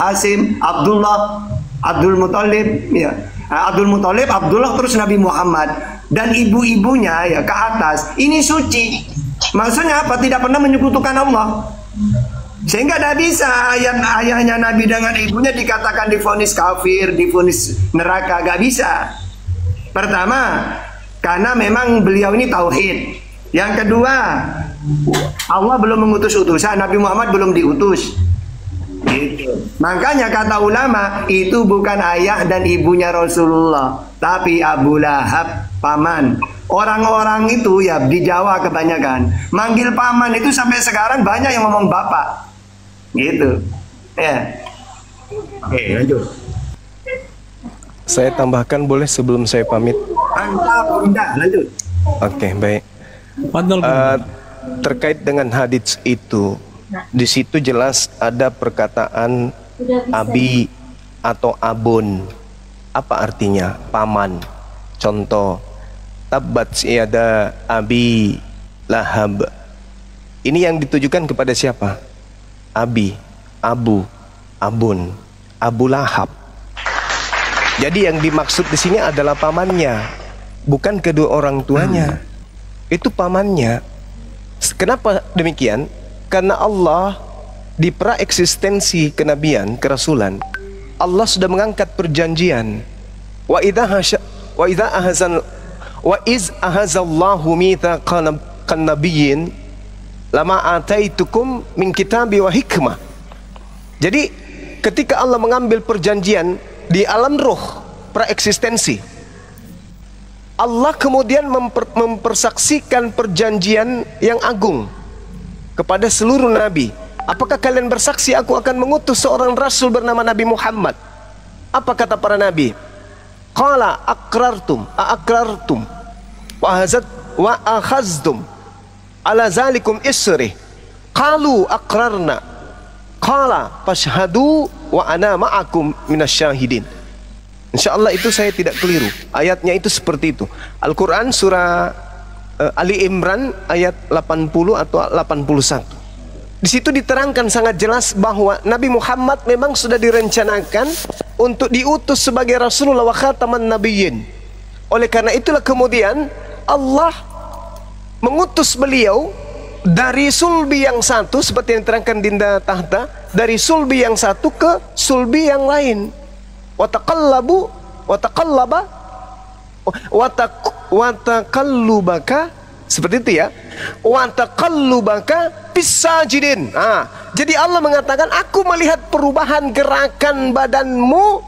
Hasim, Abdullah, Abdul Muthalib, ya. Abdul Muthalib, Abdullah, terus Nabi Muhammad dan ibu-ibunya ya ke atas. Ini suci. Maksudnya apa? Tidak pernah menyekutukan Allah. Sehingga tidak bisa ayahnya Nabi dengan ibunya dikatakan divonis kafir, divonis neraka, gak bisa. Pertama, karena memang beliau ini tauhid. Yang kedua, Allah belum mengutus utusan, Nabi Muhammad belum diutus. Gitu. Makanya kata ulama, itu bukan ayah dan ibunya Rasulullah, tapi Abu Lahab, paman. Orang-orang itu ya di Jawa kebanyakan manggil paman itu sampai sekarang banyak yang ngomong bapak. Gitu. Ya. Oke, lanjut. Saya tambahkan boleh sebelum saya pamit? Mantap, Bunda. Lanjut. Oke, baik. Terkait dengan hadits itu, di situ jelas ada perkataan abi atau abun. Apa artinya? Paman. Contoh, tabbat siada abi lahab. Ini yang ditujukan kepada siapa? Abi, abu, abun, Abu Lahab. Jadi yang dimaksud di sini adalah pamannya, bukan kedua orang tuanya. Itu pamannya. Kenapa demikian? Karena Allah di praeksistensi kenabian, kerasulan, Allah sudah mengangkat perjanjian. Wa iz ahazallahu mitsaqan nabiyyin lama ataitukum min kitabi wa hikmah. Jadi ketika Allah mengambil perjanjian di alam roh praeksistensi, Allah kemudian mempersaksikan perjanjian yang agung kepada seluruh nabi. Apakah kalian bersaksi aku akan mengutus seorang rasul bernama Nabi Muhammad? Apa kata para nabi? Qala aqrartum wa akhaztum ala zalikum isri. Qalu aqrarna. Qala fashhadu wa ana ma'akum minasyahidin. Insyaallah itu saya tidak keliru. Ayatnya itu seperti itu. Al-Quran surah Ali Imran ayat 80 atau 81. Di situ diterangkan sangat jelas bahwa Nabi Muhammad memang sudah direncanakan untuk diutus sebagai Rasulullah wa khataman nabiyyin. Oleh karena itulah kemudian Allah mengutus beliau dari sulbi yang satu, seperti yang diterangkan Dinda Tahta, dari sulbi yang satu ke sulbi yang lain. Watakallubaka, seperti itu ya. Watakallubaka pisajidin. Jadi Allah mengatakan, aku melihat perubahan gerakan badanmu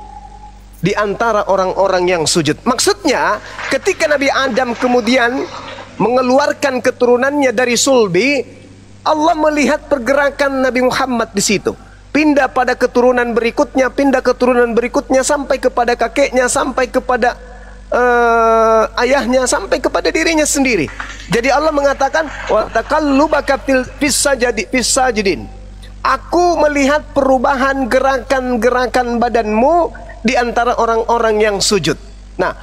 di antara orang-orang yang sujud. Maksudnya ketika Nabi Adam kemudian mengeluarkan keturunannya dari sulbi, Allah melihat pergerakan Nabi Muhammad di situ. Pindah pada keturunan berikutnya, pindah keturunan berikutnya, sampai kepada kakeknya, sampai kepada ayahnya, sampai kepada dirinya sendiri. Jadi Allah mengatakan, wa taqallubaka fis sajidin. Aku melihat perubahan gerakan-gerakan badanmu di antara orang-orang yang sujud. Nah,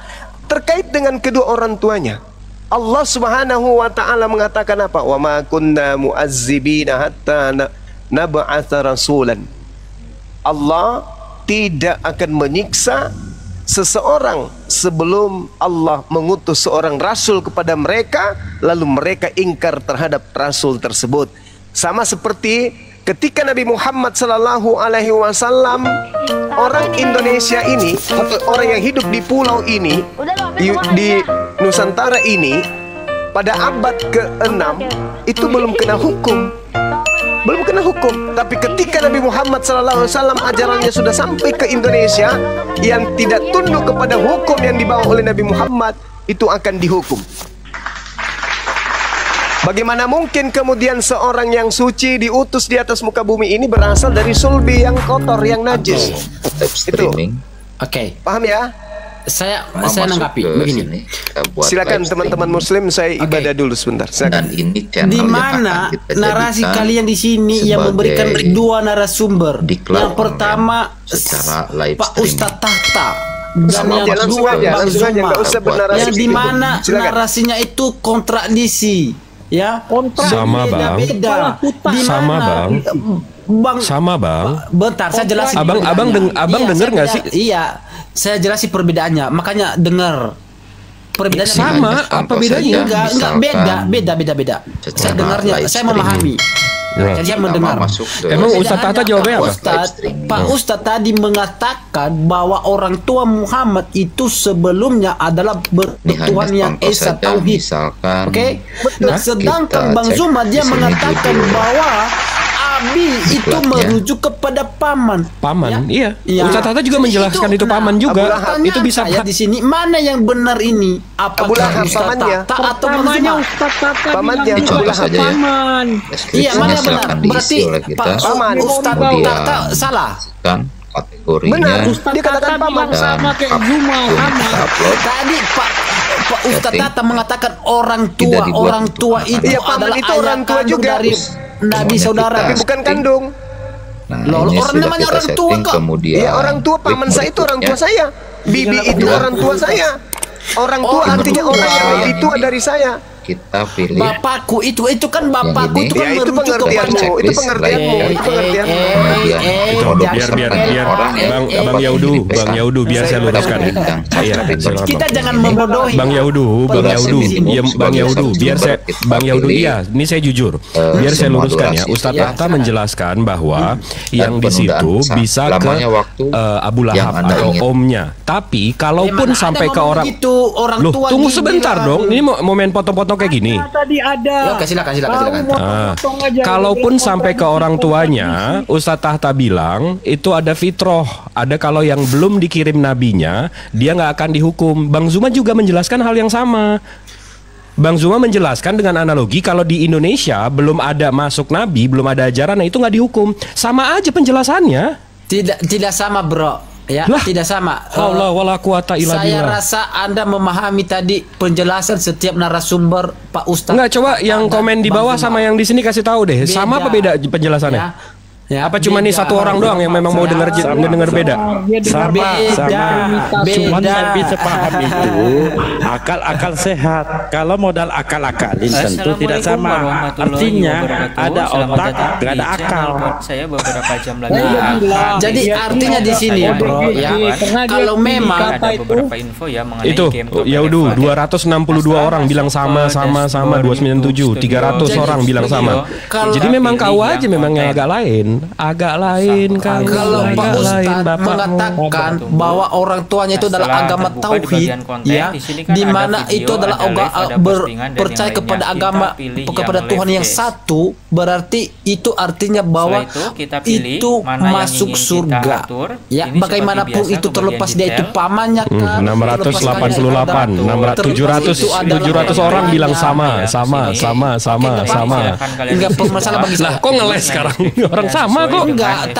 terkait dengan kedua orang tuanya, Allah Subhanahu wa taala mengatakan apa? Wa ma kunna mu'azzibina hatta nab'atsa rasulan. Allah tidak akan menyiksa seseorang sebelum Allah mengutus seorang rasul kepada mereka, lalu mereka ingkar terhadap rasul tersebut. Sama seperti ketika Nabi Muhammad sallallahu alaihi wasallam, orang Indonesia ini, orang yang hidup di pulau ini, di Nusantara ini, pada abad ke-6 itu belum kena hukum. Belum kena hukum. Tapi ketika Nabi Muhammad SAW ajarannya sudah sampai ke Indonesia, yang tidak tunduk kepada hukum yang dibawa oleh Nabi Muhammad itu akan dihukum. Bagaimana mungkin kemudian seorang yang suci diutus di atas muka bumi ini berasal dari sulbi yang kotor, yang najis? Itu. Oke. Paham ya? Saya nanggapi begini. Silakan teman-teman muslim, saya ibadah dulu sebentar. Dan ini di mana narasi kalian di sini yang memberikan dua narasumber. Yang pertama Pak Ustadz Tahta, dan yang kedua Bang Zuma, yang di mana narasinya itu kontradiksi. Ya, sama bang. Beda. Sama bang. Sama bang. Bentar, saya jelasin. Abang denger nggak sih? Iya, saya jelasin perbedaannya. Makanya dengar. Perbedaannya sama. Apa bedanya? Enggak, beda. Saya dengarnya, saya memahami. Saya mendengar. Emang Ustadz Tahta jawabnya apa? Pak Ustadz tadi mengatakan bahwa orang tua Muhammad itu sebelumnya adalah bertuhan yang esa tauhid. Oke? Nah, sedangkan Bang Zuma dia mengatakan bahwa Abi itu merujuk kepada paman. Paman, iya. Ustadz Tahta juga menjelaskan itu paman juga. Itu bisa di sini mana yang benar ini? Apakah Ustadz Tahta atau Bang Zuma? Pamannya. Paman. Iya, mana yang benar? Berarti Pak Ustadz Tahta salah. Kan kategorinya. Benar, dia katakan paman sama kayak Zuma sama. Tadi Pak Ustadz Tahta mengatakan orang tua itu adalah itu orang tua juga dari Nabi saudara, tapi bukan kandung. Loh, orang namanya orang tua kok. Iya, orang tua, paman saya itu orang tua saya. Bibi itu orang tua saya. Orang tua artinya orang yang lebih tua dari saya. Kita pilih bapakku itu kan bapakku itu kan itu pengertianmu, itu pengertianmu. Bang Yaudu, biar saya luruskan. Iya, kita jangan membodohi. Bang Yaudu, Bang Yaudu, iya, ini saya jujur. Biar saya luruskan ya. Ustadz Tahta menjelaskan bahwa yang di situ bisa ke Abu Lahab atau omnya. Tapi kalaupun sampai ke orang loh, tunggu sebentar dong. Ini momen potong-potong kayak gini. Tadi ada. Oke, silakan. Kalaupun sampai ke orang tuanya, Ustadz Tahta bilang itu ada fitroh. Ada kalau yang belum dikirim nabinya, dia nggak akan dihukum. Bang Zuma juga menjelaskan hal yang sama. Bang Zuma menjelaskan dengan analogi kalau di Indonesia belum ada masuk nabi, belum ada ajaran, nah itu nggak dihukum. Sama aja penjelasannya. Tidak sama, bro. Ya, tidak sama. Saya rasa Anda memahami tadi penjelasan setiap narasumber Pak Ustadz. Enggak, coba yang komen di bawah sama yang di sini kasih tahu deh. Beda. Sama apa beda penjelasannya? Ya, apa cuma nih satu orang doang yang memang mau dengar beda? Sama. Cuman saya bisa paham itu akal sehat. Kalau modal akal-akalin tentu tidak sama. Artinya ada otak, nggak ada akal. Saya beberapa jam lagi. Jadi artinya di sini, bro, ya. Kalau memang ada beberapa info ya mengenai itu Yaudu 262 orang bilang sama 297, 300 orang bilang sama. Jadi memang kau aja memang yang agak lain. Kan kalau Pak Ustadz mengatakan bahwa orang tuanya itu adalah agama tauhid, ya, di mana itu adalah percaya kepada agama kepada Tuhan yang satu, berarti itu artinya bahwa itu masuk surga. Ya, bagaimanapun itu terlepas dia itu pamannya kan. 688, 700 orang bilang sama. Enggak masalah bagi saya. Lah, kok ngeles sekarang? Orang sama kok. Enggak,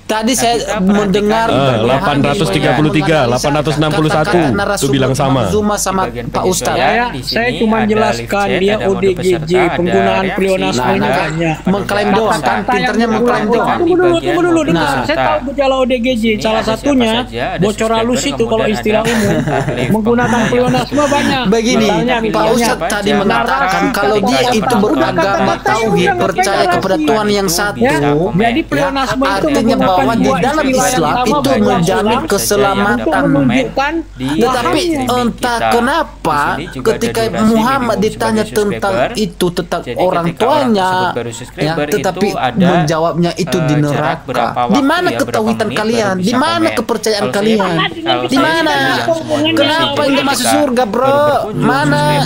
tadi saya mendengar 833, 861 itu bilang sama. Zuma sama Pak Ustadz. Saya cuma jelaskan dia ODGJ penggunaan pleonasmanya banyak. Mengklaim doang kan, pinternya mengklaim doang. Tunggu dulu. Saya tahu gejala ODGJ. Salah satunya bocor halus itu kalau istilah umum. Menggunakan pleonasme banyak. Begini, Pak Ustadz tadi mengatakan kalau dia itu beragama tauhid, percaya kepada Tuhan yang satu. Jadi pleonasme itu artinya bahwa di dalam Islam itu menjamin keselamatan. Tetapi entah kenapa ketika Muhammad ditanya tentang itu, tentang orang tuanya, ya, tetapi menjawabnya itu di neraka. Di mana ketauhidan kalian? Di mana kepercayaan kalian? Di mana? Kenapa ini masuk surga, bro? Mana?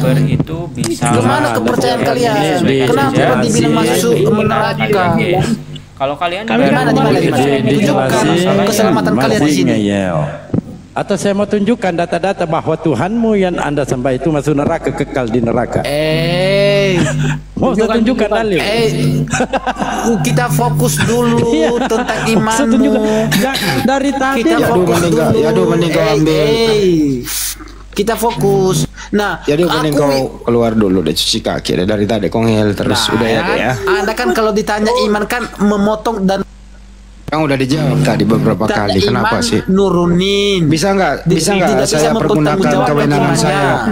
Kemana kepercayaan kalian? Kenapa dibilang masuk neraka? Kalau kalian di mana tunjukkan keselamatan kalian di sini. Atau saya mau tunjukkan data-data bahwa Tuhanmu yang Anda sembah itu masuk neraka, kekal di neraka. Mau saya tunjukkan Alim. Kita fokus dulu tentang imanmu. Dari tadi kita fokus dulu. Kita fokus. Nah, jadi mending kau keluar dulu deh, cuci kaki deh, dari tadi kau ngel terus. Udah ya. Anda kan kalau ditanya iman kan memotong dan Kan udah dijawab tadi beberapa kali. Kenapa sih? Nurunin. Bisa nggak saya pergunakan kewenangan saya?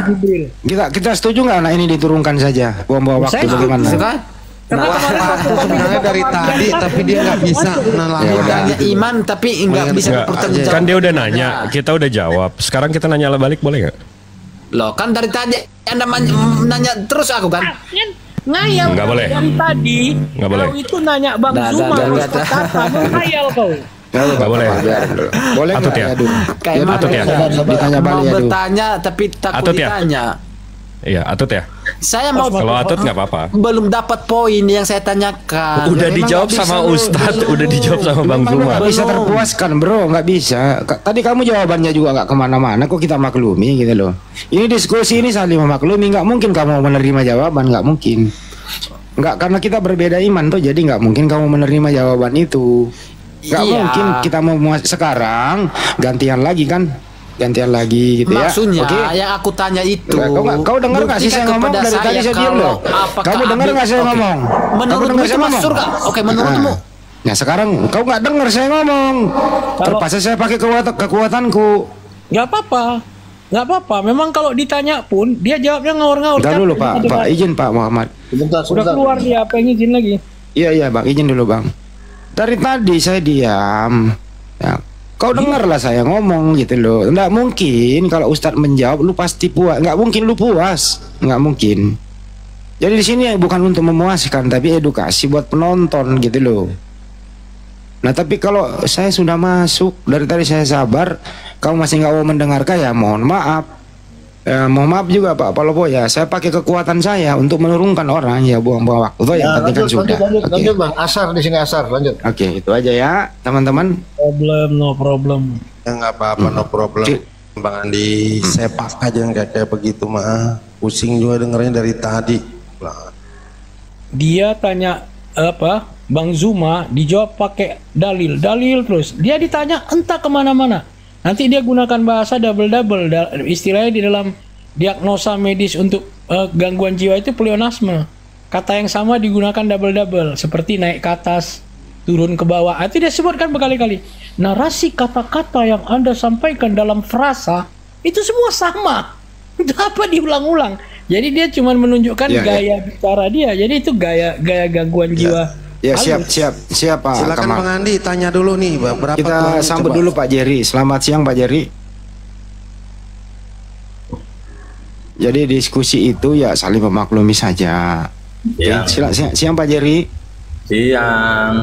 Kita setuju nggak anak ini diturunkan saja? Buang-buang waktu bagaimana? Sebenarnya dari tadi tapi dia nggak bisa nanya iman tapi nggak bisa bertanggung. Kan dia udah nanya, kita udah jawab. Sekarang kita nanya balik boleh nggak? Loh kan dari tadi Anda nanya terus aku kan? Ngayal. Nggak boleh. Yang tadi. Nggak boleh. Kau itu nanya Bang Zuma. Ngayal kau. Nggak boleh. Boleh Atut ya. Atut ya. Ditanya balik ya. Mau bertanya tapi takut ditanya. Iya, Atut ya. Saya mau. Kalau Atut nggak apa-apa. Belum dapat poin yang saya tanyakan. Udah dijawab sama Ustadz, udah dijawab sama Bang Zuma. Nggak bisa terpuaskan bro, nggak bisa. Tadi kamu jawabannya juga nggak kemana-mana, kok kita maklumi gitu loh. Ini diskusi ini saling memaklumi, nggak mungkin kamu menerima jawaban, nggak mungkin. Nggak, karena kita berbeda iman tuh, jadi nggak mungkin kamu menerima jawaban itu. Nggak mungkin kita mau sekarang gantian lagi kan. Gantian lagi gitu ya. Maksudnya okay. yang aku tanya itu. Kau dengar nggak sih saya ngomong dari tadi saya diam loh. Kamu dengar nggak saya ngomong? Menurutmu itu masuk surga? Oke, menurutmu. Nah sekarang kau nggak dengar saya ngomong. Terpaksa saya pakai kekuatanku. Nggak apa-apa. Memang kalau ditanya pun dia jawabnya ngawur-ngawur. Bentar dulu Pak izin Pak Muhammad. Sebentar. Udah keluar dia, apa yang izin lagi? Iya Bang, izin dulu Bang. Dari tadi saya diam. Ya. Kau dengarlah saya ngomong gitu loh. Nggak mungkin kalau Ustadz menjawab lu pasti puas. Nggak mungkin lu puas. Nggak mungkin. Jadi di sini bukan untuk memuaskan tapi edukasi buat penonton gitu loh. Nah tapi kalau saya sudah masuk dari tadi saya sabar, kamu masih nggak mau mendengarkan ya mohon maaf. Mohon maaf juga Pak Palopo ya. Saya pakai kekuatan saya untuk menurunkan orang ya buang-buang waktu. Itu yang penting kan sudah. Lanjut Bang. Asar di sini Asar. Lanjut. Oke, itu aja ya teman-teman. No problem. Ya nggak apa-apa, no problem. Bang Andi, sepak aja kayak begitu mah. Pusing juga dengernya dari tadi. Dia tanya apa? Bang Zuma dijawab pakai dalil terus. Dia ditanya entah kemana-mana. Nanti dia gunakan bahasa double. Istilahnya di dalam diagnosa medis untuk gangguan jiwa itu pleonasme. Kata yang sama digunakan double. Seperti naik ke atas, turun ke bawah. Itu dia sebutkan berkali-kali. Narasi kata-kata yang Anda sampaikan dalam frasa itu semua sama. Itu apa diulang-ulang. Jadi dia cuma menunjukkan gaya bicara dia. Jadi itu gaya gangguan jiwa. Ya siap Pak. Silakan Bang Andi tanya dulu nih berapa. Kita sambut dulu Pak Jerry. Selamat siang Pak Jerry. Jadi diskusi itu ya saling memaklumi saja. Ya. Siang Pak Jerry. Siang.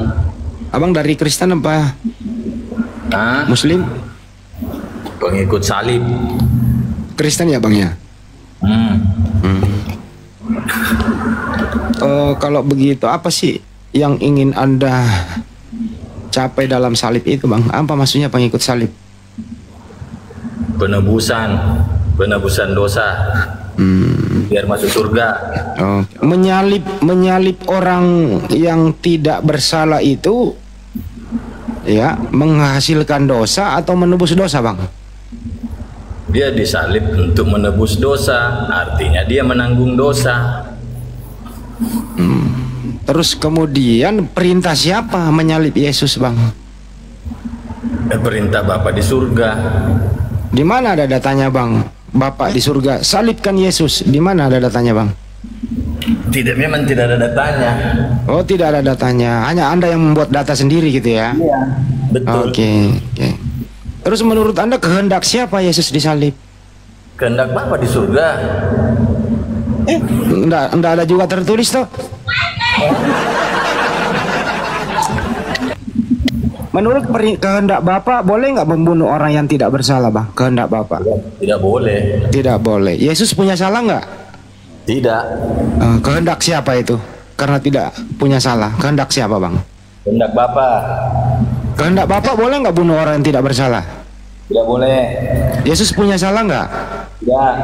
Abang dari Kristen apa? Muslim? Pengikut salib. Kristen ya Bang ya? Kalau begitu apa sih yang ingin Anda capai dalam salib itu Bang? Apa maksudnya pengikut salib? Penebusan dosa. Biar masuk surga. Menyalib orang yang tidak bersalah itu ya menghasilkan dosa atau menebus dosa Bang? Dia disalib untuk menebus dosa, artinya dia menanggung dosa. Terus kemudian perintah siapa menyalib Yesus Bang? Perintah Bapa di surga. Di mana ada datanya Bang? Bapak di surga salibkan Yesus. Di mana ada datanya Bang? Memang tidak ada datanya. Oh tidak ada datanya. Hanya Anda yang membuat data sendiri gitu ya? Iya. Betul. Oke. Terus menurut Anda kehendak siapa Yesus disalib? Kehendak Bapa di surga. Enggak ada juga tertulis toh? Menurut kehendak Bapak boleh nggak membunuh orang yang tidak bersalah Bang? Kehendak Bapak? Tidak boleh. Tidak boleh. Yesus punya salah nggak? Tidak. Kehendak siapa itu? Karena tidak punya salah. Kehendak siapa Bang? Kehendak Bapak. Kehendak Bapak boleh nggak bunuh orang yang tidak bersalah? Tidak boleh. Yesus punya salah nggak? Tidak.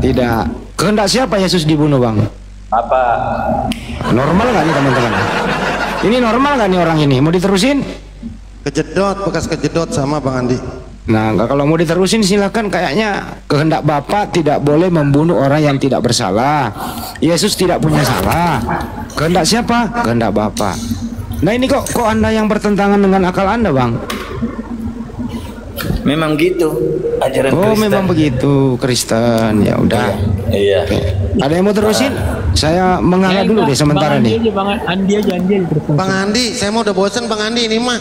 Tidak. Kehendak siapa Yesus dibunuh Bang? Apa? Normal nggak nih teman-teman? Ini normal nggak nih orang ini? Mau diterusin? Bekas kejedot sama Bang Andi. Nah, kalau mau diterusin silakan. Kayaknya kehendak Bapak tidak boleh membunuh orang yang tidak bersalah. Yesus tidak punya salah. Kehendak siapa? Kehendak Bapak. Nah ini kok Anda yang bertentangan dengan akal Anda, Bang? Memang gitu ajaran Kristen. Memang begitu Kristen. Ya udah. Iya. Oke. Ada yang mau terusin? Saya mengalah dulu deh sementara nih. Bang Andi aja Bang Andi, saya mau udah bosan Bang Andi ini mah.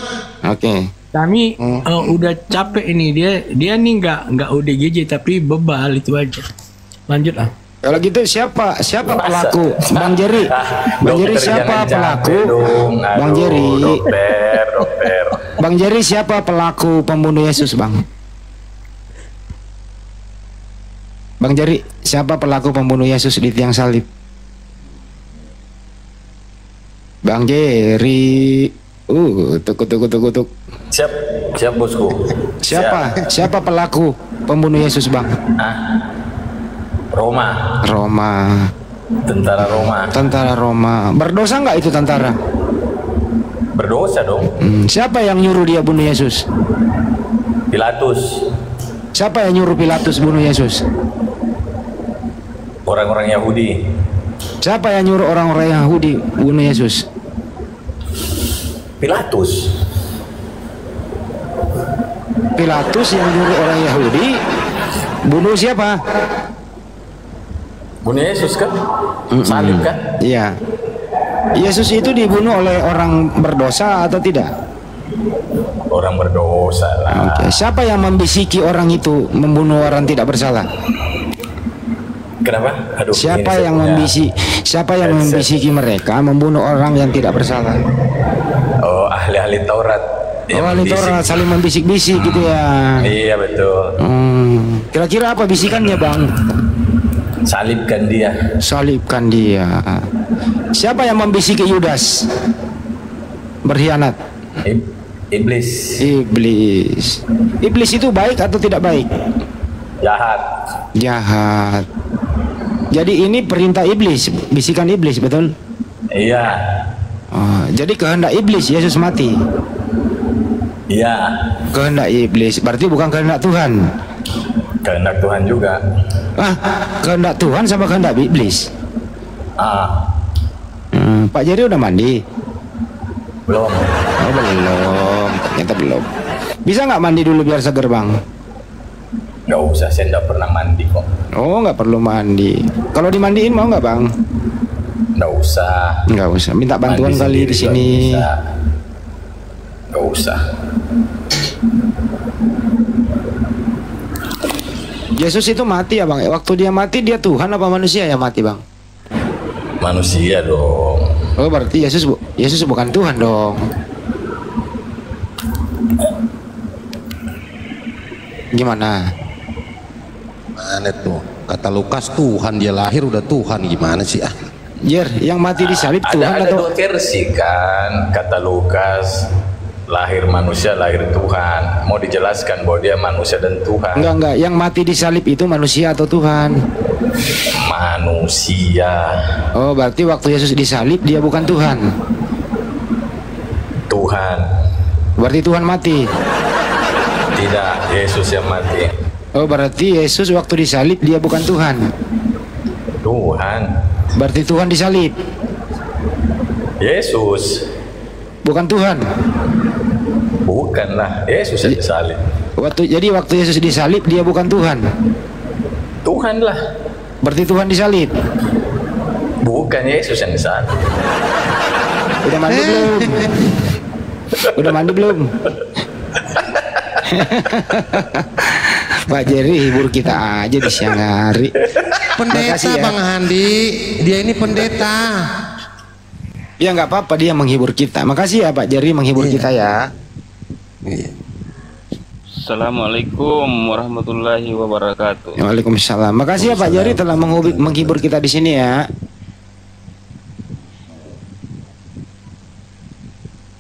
Oke. Kami udah capek ini, dia nih nggak ODGJ tapi bebal itu aja. Lanjut ah. Kalau gitu siapa pelaku? Bang Jerry. Bang Jerry siapa pelaku? Bang Jerry. Dokter. Bang Jerry siapa pelaku pembunuh Yesus, Bang? Bang Jerry, siapa pelaku pembunuh Yesus di tiang salib? Bang Jerry. Tuk. Siap bosku. Siapa pelaku pembunuh Yesus, Bang? Roma. Tentara Roma. Berdosa nggak itu tentara? Berdosa dong. Siapa yang nyuruh dia bunuh Yesus? Pilatus. Siapa yang nyuruh Pilatus bunuh Yesus? Orang-orang Yahudi. Siapa yang nyuruh orang-orang Yahudi bunuh Yesus? Pilatus. Pilatus yang nyuruh orang Yahudi bunuh siapa? Bunuh Yesus kan? Salib kan? Iya. Yesus itu dibunuh oleh orang berdosa atau tidak? Orang berdosa lah. Oke. Siapa yang membisiki orang itu membunuh orang tidak bersalah? Kenapa? Aduh, siapa yang membisiki mereka membunuh orang yang tidak bersalah? Oh, ahli-ahli Taurat. Ahli Taurat saling membisik-bisik gitu ya. Iya betul. Kira-kira apa bisikannya, Bang? Salibkan dia. Siapa yang membisiki Yudas berkhianat? Iblis. Iblis itu baik atau tidak baik? Jahat. Jadi ini perintah iblis, bisikan iblis, betul? Iya. Jadi kehendak iblis Yesus mati. Iya. Kehendak iblis, berarti bukan kehendak Tuhan. Kehendak Tuhan juga. Kehendak Tuhan sama kehendak iblis. Pak Jerry udah mandi? Belum. Belum. Ternyata belum. Bisa nggak mandi dulu biar seger, Bang? Nggak usah, saya nggak pernah mandi kok. Nggak perlu mandi. Kalau dimandiin mau nggak, Bang? Nggak usah. Minta bantuan mandi kali di sini. Nggak usah. Yesus itu mati ya, Bang? Waktu dia mati, dia Tuhan apa manusia yang mati, Bang? Manusia dong. Oh, berarti Yesus bukan Tuhan dong. Gimana? Mana tuh? Kata Lukas Tuhan, dia lahir udah Tuhan, gimana sih ah? Jer, yang mati di salib Tuhan ada atau? Dua versi kan, kata Lukas, lahir manusia, lahir Tuhan. Mau dijelaskan bahwa dia manusia dan Tuhan. Enggak, yang mati di salib itu manusia atau Tuhan? Manusia. Oh, berarti waktu Yesus disalib dia bukan Tuhan. Tuhan. Berarti Tuhan mati. Tidak, Yesus yang mati. Oh, berarti Yesus waktu disalib dia bukan Tuhan. Tuhan. Berarti Tuhan disalib. Yesus. Bukan Tuhan. Bukanlah, Yesus yang disalib. Jadi waktu Yesus disalib dia bukan Tuhan. Tuhan lah. Berarti Tuhan disalib. Bukan Yesus yang disalib. Udah mandi belum? Udah mandi belum? Pak Jerry hibur kita aja di siang hari. Pendeta ya. Bang Handi, dia ini pendeta. Ya nggak apa-apa, dia menghibur kita. Makasih ya Pak Jerry menghibur kita ya. Assalamualaikum warahmatullahi wabarakatuh. Waalaikumsalam. Makasih ya Pak Jerry telah menghibur kita di sini ya.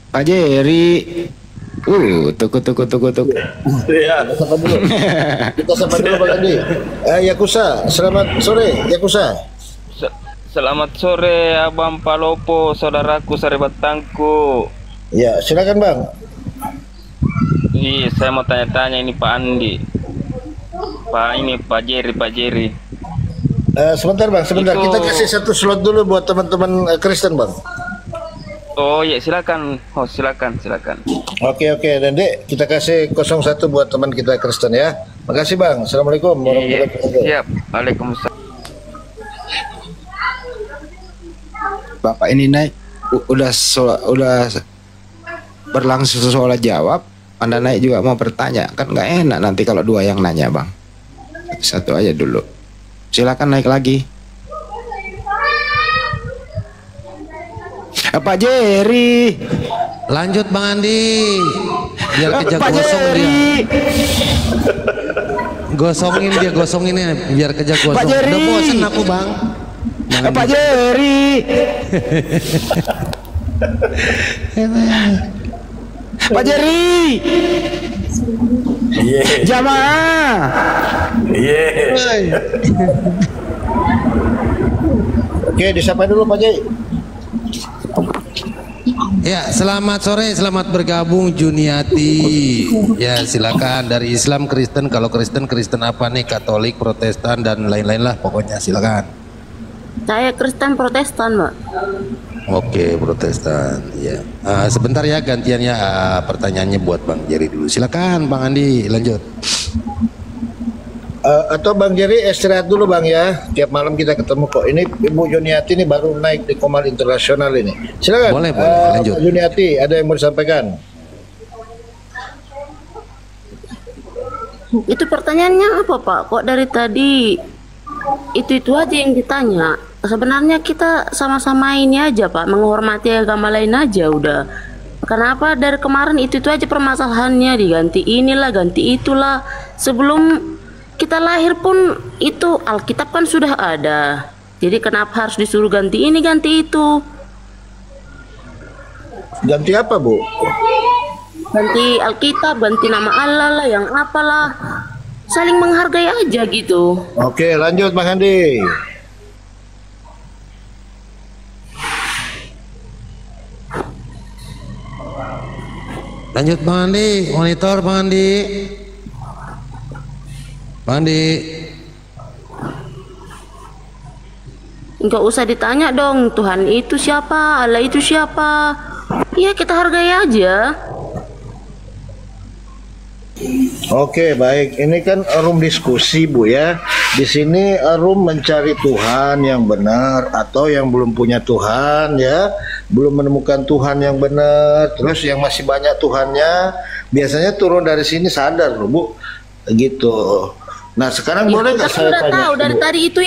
Pak Jerry. Tuk. Ya, kita sapa dulu Pak Andi. Yakusa, selamat sore Yakusa. Selamat sore Abang Palopo, saudaraku Saribatangku. Ya, silakan Bang. Saya mau tanya-tanya ini Pak Andi. Pak Jerry. Sebentar Bang, sebentar. Kita kasih satu slot dulu buat teman-teman Kristen Bang. Oh ya, silakan. Oh, silakan. Oke, dan Dek, kita kasih 01 buat teman kita Kristen ya. Makasih Bang. Assalamualaikum warahmatullahi wabarakatuh. Siap. Waalaikumsalam. Bapak ini naik udah berlangsung soal jawab. Anda naik juga mau bertanya, kan nggak enak nanti kalau dua yang nanya Bang. Satu aja dulu. Silakan naik lagi. Pak Jerry. Lanjut Bang Andi. Biar kerja Pak gosong Jerry. dia. Gosongin ya, biar kerja gosong. Pak Jerry. Udah bosan aku Bang. Pak Jerry. Pak Jerry. Jamaah. Oke, disapa dulu Pak Jerry. Ya, selamat sore, selamat bergabung Juniati. Ya, silakan dari Islam Kristen. Kalau Kristen apa nih? Katolik, Protestan dan lain-lain lah pokoknya, silakan. Saya Kristen Protestan, Mbak. Oke, Protestan. Ya. Sebentar ya gantiannya pertanyaannya buat Bang Jerry dulu. Silakan Bang Andi, lanjut. Atau Bang Jerry istirahat dulu Bang ya. Tiap malam kita ketemu kok. Ini Ibu Juniati ini baru naik di Komal Internasional ini. Silakan. Boleh, lanjut. Ibu Juniati, ada yang mau disampaikan? Itu pertanyaannya apa Pak? Kok dari tadi itu aja yang ditanya? Sebenarnya kita sama-sama ini aja Pak, menghormati agama lain aja udah. Kenapa dari kemarin itu aja permasalahannya, diganti inilah, ganti itulah. Sebelum kita lahir pun itu Alkitab kan sudah ada. Jadi kenapa harus disuruh ganti ini, ganti itu? Ganti apa Bu? Ganti Alkitab, ganti nama Allah lah, yang apalah. Saling menghargai aja gitu. Oke, lanjut Bang Andi. Lanjut Bang Andi, monitor Bang Andi. Bang Andi. Enggak usah ditanya dong, Tuhan itu siapa, Allah itu siapa. Ya kita hargai aja. Oke, baik. Ini kan room diskusi Bu ya. Di sini room mencari Tuhan yang benar atau yang belum punya Tuhan ya, belum menemukan Tuhan yang benar. Terus yang masih banyak Tuhannya biasanya turun dari sini sadar loh Bu, gitu. Nah sekarang Ya, boleh nggak kita saya sudah tanya? tahu dari Bu? tadi itu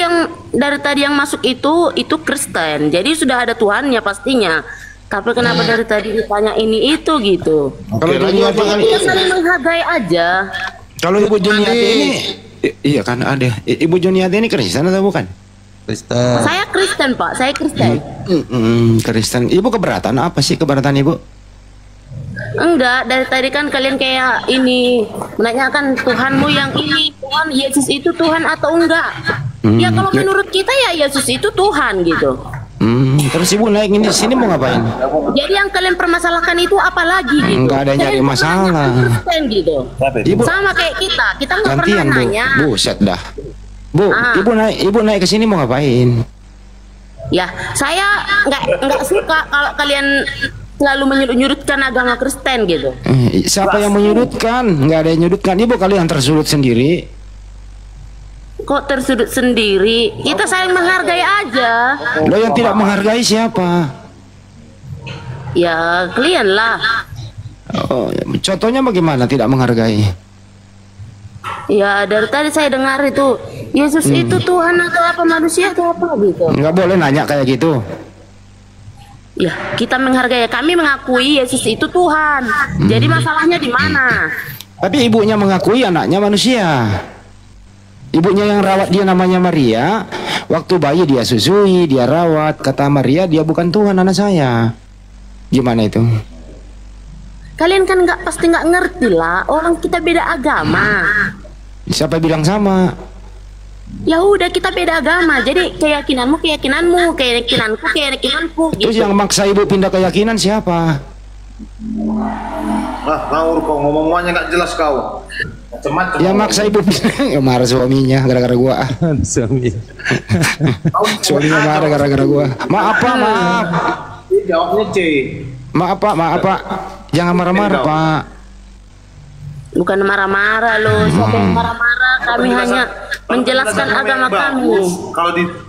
dari tadi yang masuk itu Kristen. Jadi sudah ada Tuhannya pastinya. Tapi kenapa dari tadi ditanya ini itu gitu? Kalau Juniati kan Kita saling menghargai aja. Kalau Ibu Juniati ini iya kan ada. Ibu Juniati ini Kristen atau bukan? Kristen. Saya Kristen Pak, saya Kristen. Kristen. Ibu keberatan apa sih keberatan Ibu? Enggak, dari tadi kan kalian kayak ini menanyakan Tuhanmu yang ini, Tuhan Yesus itu Tuhan atau enggak? Ya kalau menurut kita ya Yesus itu Tuhan gitu. Terus Ibu naik ini sini mau ngapain? Jadi yang kalian permasalahkan itu apa lagi gitu? Enggak ada nyari masalah. Kristen gitu. Ibu Sama kayak kita nggak pernah gantian Bu. nanya. Buset dah. Bu, Ibu naik ke sini mau ngapain? Ya, saya nggak suka kalau kalian selalu menyudutkan agama Kristen gitu. Siapa yang menyudutkan? Enggak ada yang menyudutkan. Ibu kalian tersudut sendiri. Kok tersudut sendiri? Kita saling menghargai aja. Lo yang tidak menghargai siapa? Ya, kalian lah. Oh, contohnya bagaimana tidak menghargai? Ya, dari tadi saya dengar itu Yesus itu Tuhan atau apa, manusia atau apa gitu. Enggak boleh nanya kayak gitu. Ya, kita menghargai. Kami mengakui Yesus itu Tuhan. Jadi masalahnya di mana? Tapi ibunya mengakui anaknya manusia. Ibunya yang rawat dia namanya Maria. Waktu bayi dia susui, dia rawat. Kata Maria, dia bukan Tuhan anak saya. Gimana itu? Kalian kan pasti nggak ngerti lah. Orang kita beda agama. Siapa bilang sama? Ya udah kita beda agama. Jadi keyakinanmu keyakinanmu, keyakinanku keyakinanku. Terus Gitu. yang maksa ibu pindah keyakinan siapa? Ngawur kok, ngomong-ngomongnya nggak jelas kau. Macam-macam. Yang maksa ibu pindah marah suaminya gara-gara gua. Suami. Suaminya marah gara-gara gua. Maaf Pak, maaf. jawabnya C. Maaf Pak. Jangan marah-marah Pak. Bukan marah-marah loh. Siapa yang marah-marah? Kami hanya menjelaskan agama kami.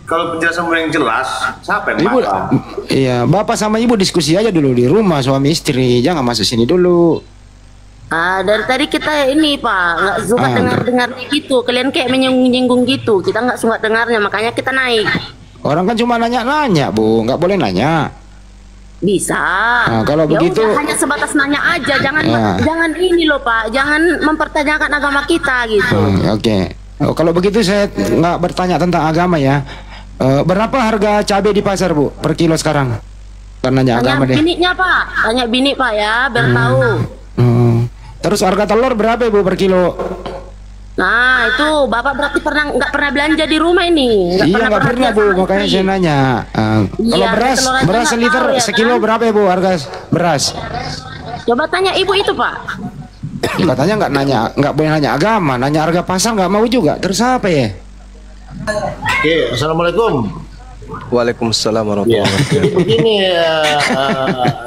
Kalau penjelasan yang jelas, siapa yang Ibu, marah? iya, Bapak sama Ibu diskusi aja dulu di rumah suami istri. Jangan masuk sini dulu. Dari tadi kita ini Pak nggak suka dengar gitu. Kalian kayak menyinggung gitu. Kita nggak suka dengarnya, makanya kita naik. Orang kan cuma nanya-nanya Bu, nggak boleh nanya. Bisa. Nah, kalau ya begitu udah, hanya sebatas nanya aja, jangan ini loh Pak, jangan mempertanyakan agama kita gitu. Oke. Oh, kalau begitu saya nggak bertanya tentang agama ya. Berapa harga cabai di pasar Bu per kilo sekarang? Karena nanya agama deh. Bininya Pak, tanya bini Pak ya, biar tahu. Terus harga telur berapa Bu per kilo? Nah itu Bapak berarti nggak pernah belanja di rumah ini? Iya nggak pernah Bu, makanya saya nanya. Kalau beras seliter ya, sekilo berapa ya Bu harga beras? Coba tanya ibu itu Pak. Katanya nggak boleh nanya agama, nanya harga pasar nggak mau juga. Terus apa ya? Oke, assalamualaikum. Waalaikumsalam warahmatullahi wabarakatuh. Jadi begini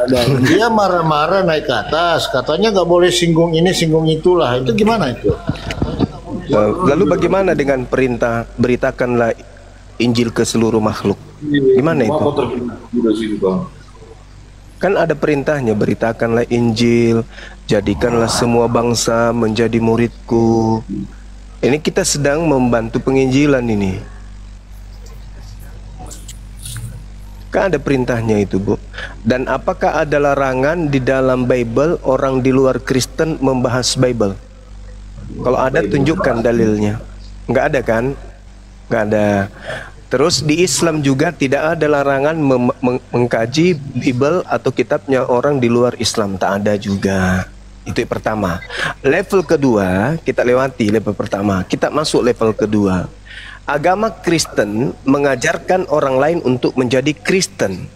dan dia marah-marah naik ke atas, katanya nggak boleh singgung ini singgung itulah. Itu gimana itu? Lalu bagaimana dengan perintah beritakanlah Injil ke seluruh makhluk? Gimana itu? Kan ada perintahnya, beritakanlah Injil, jadikanlah semua bangsa menjadi muridku. Ini kita sedang membantu penginjilan ini. Kan ada perintahnya itu Bu. Dan apakah ada larangan di dalam Bible orang di luar Kristen membahas Bible? Kalau ada tunjukkan dalilnya. Nggak ada kan? Nggak ada. Terus di Islam juga tidak ada larangan mengkaji Bible atau kitabnya orang di luar Islam. Tak ada juga. Itu yang pertama. Level kedua, kita lewati level pertama. Kita masuk level kedua. Agama Kristen mengajarkan orang lain untuk menjadi Kristen.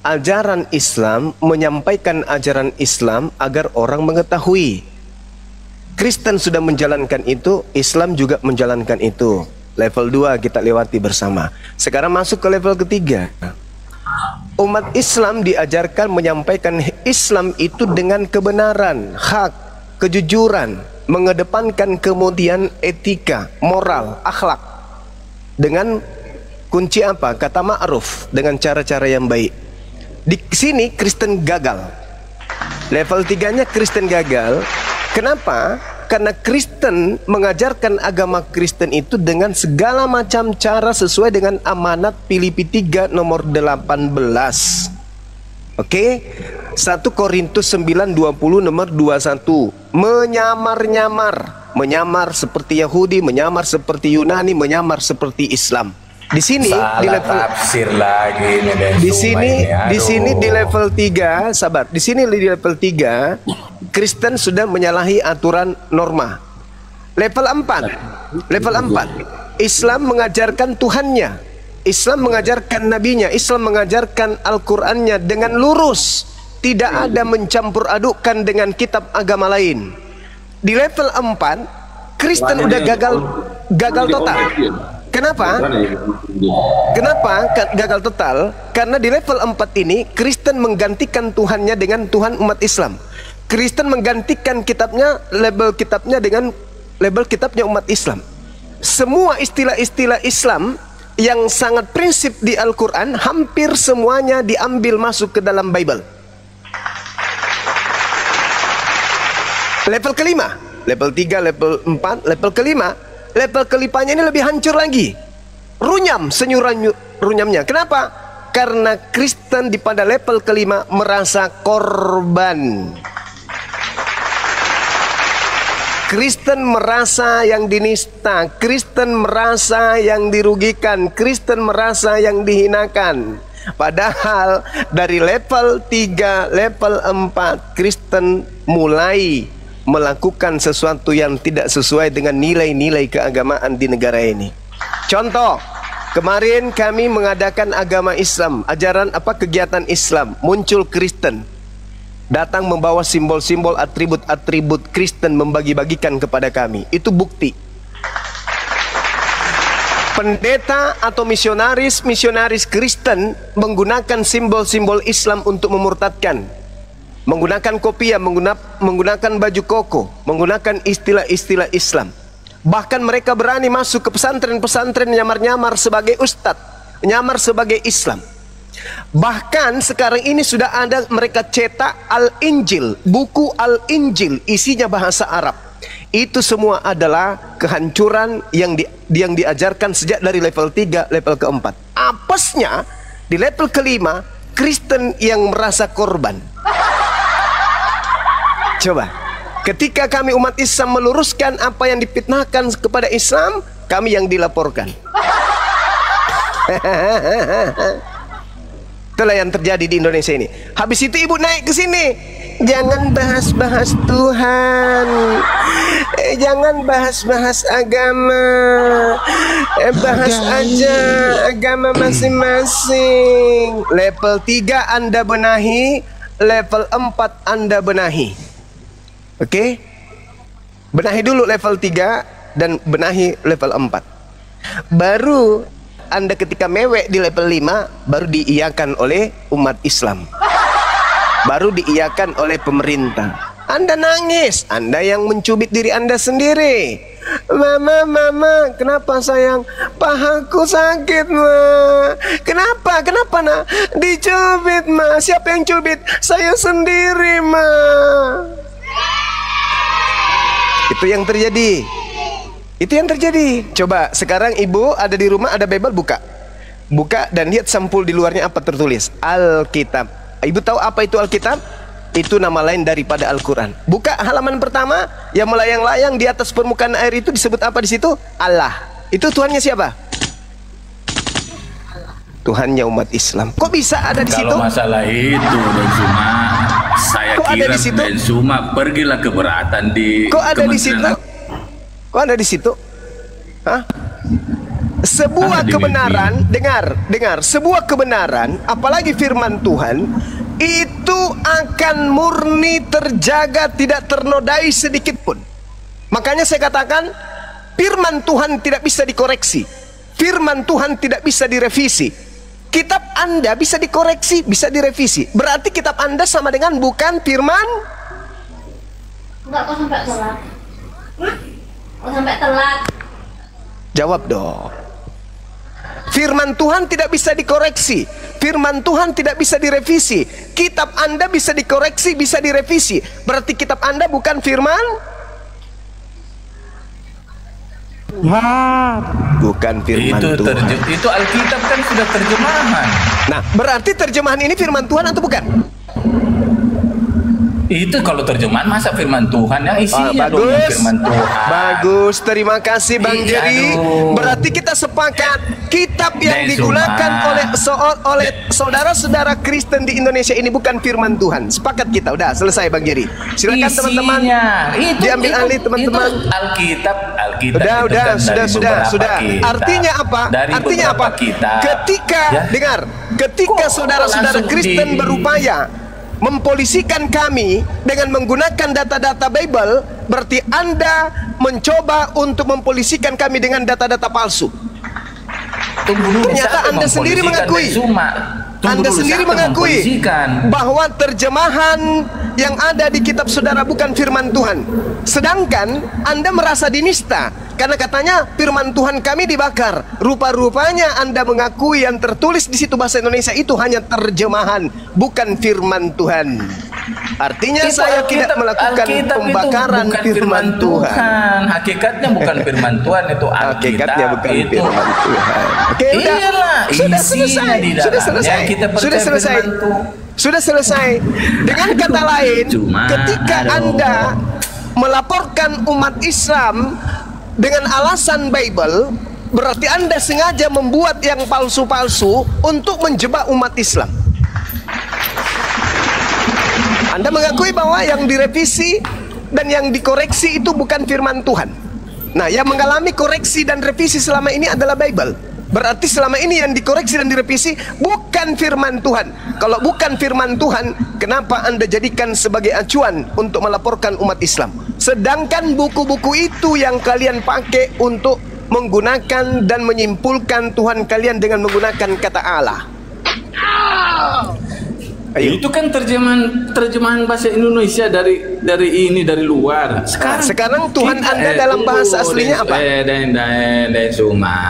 Ajaran Islam menyampaikan ajaran Islam agar orang mengetahui. Kristen sudah menjalankan itu, Islam juga menjalankan itu. Level 2 kita lewati bersama. Sekarang masuk ke level ketiga. Umat Islam diajarkan menyampaikan Islam itu dengan kebenaran, hak, kejujuran, mengedepankan kemudian etika, moral, akhlak. Dengan kunci apa? Kata ma'ruf, dengan cara-cara yang baik. Di sini Kristen gagal. Level 3-nya Kristen gagal. Kenapa? Karena Kristen mengajarkan agama Kristen itu dengan segala macam cara sesuai dengan amanat Filipi 3 nomor 18. Oke? 1 Korintus 9:20 nomor 21. Menyamar seperti Yahudi, menyamar seperti Yunani, menyamar seperti Islam. Di sini di level tafsir lagi ini di sini di level 3, sabar. Di sini di level 3 Kristen sudah menyalahi aturan norma. Level 4. Islam mengajarkan Tuhannya. Islam mengajarkan nabinya. Islam mengajarkan Al-Qur'annya dengan lurus. Tidak ada mencampur adukkan dengan kitab agama lain. Di level 4 Kristen udah gagal total. Kenapa? Gagal total? Karena di level 4 ini Kristen menggantikan Tuhannya dengan Tuhan umat Islam. Kristen menggantikan kitabnya, label kitabnya dengan label kitabnya umat Islam. Semua istilah-istilah Islam yang sangat prinsip di Al-Quran hampir semuanya diambil masuk ke dalam Bible. Level kelima, level 3, level 4, level kelima. Level kelipanya ini lebih hancur lagi. Runyam runyamnya. Kenapa? Karena Kristen di pada level kelima merasa korban. Kristen merasa yang dinista, Kristen merasa yang dirugikan, Kristen merasa yang dihinakan. Padahal dari level 3, level 4 Kristen mulai melakukan sesuatu yang tidak sesuai dengan nilai-nilai keagamaan di negara ini. Contoh, kemarin kami mengadakan agama Islam, kegiatan Islam, muncul Kristen. Datang membawa simbol-simbol, atribut-atribut Kristen membagi-bagikan kepada kami. Itu bukti. pendeta atau misionaris Kristen menggunakan simbol-simbol Islam untuk memurtadkan, menggunakan kopiah, menggunakan baju koko, menggunakan istilah-istilah Islam. Bahkan mereka berani masuk ke pesantren-pesantren, nyamar-nyamar sebagai ustadz, nyamar sebagai Islam. Bahkan sekarang ini sudah ada mereka cetak Al-Injil, buku Al-Injil, isinya bahasa Arab. Itu semua adalah kehancuran yang diajarkan sejak dari level 3, level keempat. Apesnya di level kelima, Kristen yang merasa korban. Coba, ketika kami umat Islam meluruskan apa yang difitnahkan kepada Islam, kami yang dilaporkan. Itulah yang terjadi di Indonesia ini. Habis itu ibu naik ke sini, jangan bahas-bahas Tuhan, jangan bahas-bahas agama, bahas aja agama masing-masing. Level 3 Anda benahi, level 4 Anda benahi. Oke? Benahi dulu level 3 dan benahi level 4. Baru Anda ketika mewek di level 5 baru diiyakan oleh umat Islam, baru diiyakan oleh pemerintah. Anda nangis, Anda yang mencubit diri Anda sendiri. Mama, kenapa sayang? Pahaku sakit, ma. Kenapa nak? Dicubit, ma. Siapa yang cubit? Saya sendiri, ma. Itu yang terjadi. Itu yang terjadi. Coba sekarang ibu ada di rumah, ada Bible, buka dan lihat sampul di luarnya apa tertulis. Alkitab. Ibu tahu apa itu Alkitab? Itu nama lain daripada Al-Quran. Buka halaman pertama, yang melayang-layang di atas permukaan air itu disebut apa di situ? Allah. Itu Tuhannya siapa? Tuhannya umat Islam. Kok bisa ada di situ? Kalau masalah itu, Benzuma, saya kira Benzuma pergilah keberatan di. Kok ada di situ? Kok ada di situ? Hah? Sebuah kebenaran, dengar, sebuah kebenaran, apalagi firman Tuhan, itu akan murni terjaga, tidak ternodai sedikit pun. Makanya saya katakan, firman Tuhan tidak bisa dikoreksi, firman Tuhan tidak bisa direvisi. Kitab Anda bisa dikoreksi, bisa direvisi. Berarti kitab Anda sama dengan bukan firman. Enggak, kok sampai telat? Kok sampai telat? Jawab dong. Firman Tuhan tidak bisa dikoreksi, firman Tuhan tidak bisa direvisi. Kitab Anda bisa dikoreksi, bisa direvisi. Berarti kitab Anda bukan firman Tuhan, bukan firman Tuhan. Itu Alkitab kan sudah terjemahan. Nah, berarti terjemahan ini firman Tuhan atau bukan? Itu kalau terjemahan masa firman Tuhan yang isinya bagus, dong firman Tuhan. Bagus, terima kasih Bang Jerry. Berarti kita sepakat kitab yang digunakan oleh saudara-saudara Kristen di Indonesia ini bukan firman Tuhan. Sepakat kita, udah selesai Bang Jerry. Silakan teman-teman. Diambil alih teman-teman. Alkitab. Sudah. Artinya apa? Artinya apa? Ketika saudara-saudara Kristen berupaya mempolisikan kami dengan menggunakan data-data Bible, berarti Anda mencoba untuk mempolisikan kami dengan data-data palsu. Ternyata Anda sendiri mengakui, bahwa terjemahan yang ada di kitab saudara bukan firman Tuhan. Sedangkan Anda merasa dinista karena katanya firman Tuhan kami dibakar. Rupa-rupanya Anda mengakui yang tertulis di situ bahasa Indonesia itu hanya terjemahan, bukan firman Tuhan. Artinya saya tidak melakukan pembakaran firman Tuhan. Hakikatnya bukan firman Tuhan, itu Alkitab. Hakikatnya bukan firman Tuhan. Oke, sudah selesai. Dengan kata lain, ketika Anda melaporkan umat Islam dengan alasan Bible, berarti Anda sengaja membuat yang palsu-palsu untuk menjebak umat Islam. Anda mengakui bahwa yang direvisi dan yang dikoreksi itu bukan firman Tuhan. Nah, yang mengalami koreksi dan revisi selama ini adalah Bible. Berarti selama ini yang dikoreksi dan direvisi bukan firman Tuhan. Kalau bukan firman Tuhan, kenapa Anda jadikan sebagai acuan untuk melaporkan umat Islam? Sedangkan buku-buku itu yang kalian pakai untuk menggunakan dan menyimpulkan Tuhan kalian dengan menggunakan kata Allah. Ayo. Itu kan terjemahan bahasa Indonesia dari luar. Sekarang Tuhan Anda dalam bahasa aslinya apa? Dan Suma.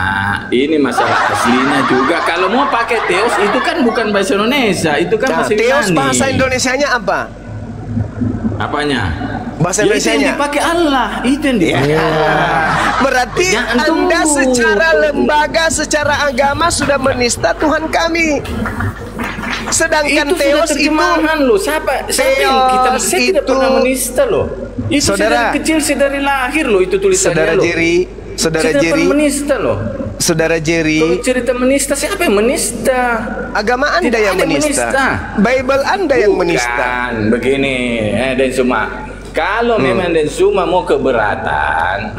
Ini masalah aslinya juga. Kalau mau pakai Theos itu kan bukan bahasa Indonesia, itu kan bahasa Yunani. Theos bahasa Indonesianya apa? Apanya? Bahasa Itu Indonesianya. yang dipakai Allah, itu yang dipakai Allah. Berarti Anda secara lembaga, secara agama sudah menista Tuhan kami. Sedangkan itu Theos itu loh. Siapa yang kita tidak pernah menista loh. Itu saudara dari kecil, dari lahir loh itu tulisannya loh. Saudara Jerry, menista loh. Saudara Jerry, kalau cerita menista, siapa yang menista? Agama Anda yang menista. Bible Anda yang menista. Begini, dan Suma. Kalau memang dan Suma mau keberatan,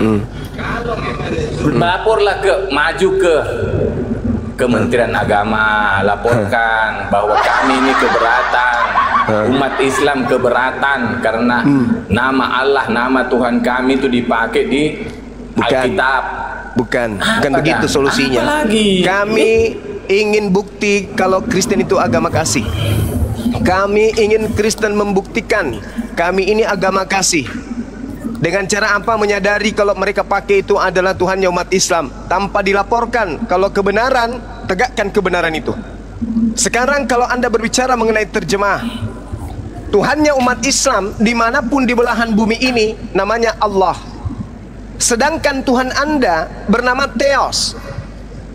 laporlah maju ke Kementerian Agama, laporkan bahwa kami ini keberatan, umat Islam keberatan karena nama Allah, nama Tuhan kami itu dipakai di Alkitab. Bukan begitu solusinya. Kami ingin bukti kalau Kristen itu agama kasih. Kami ingin Kristen membuktikan kami ini agama kasih. Dengan cara apa? Menyadari kalau mereka pakai itu adalah Tuhannya umat Islam, tanpa dilaporkan. Kalau kebenaran, tegakkan kebenaran itu. Sekarang kalau Anda berbicara mengenai terjemah, Tuhannya umat Islam dimanapun di belahan bumi ini namanya Allah. Sedangkan Tuhan Anda bernama Theos.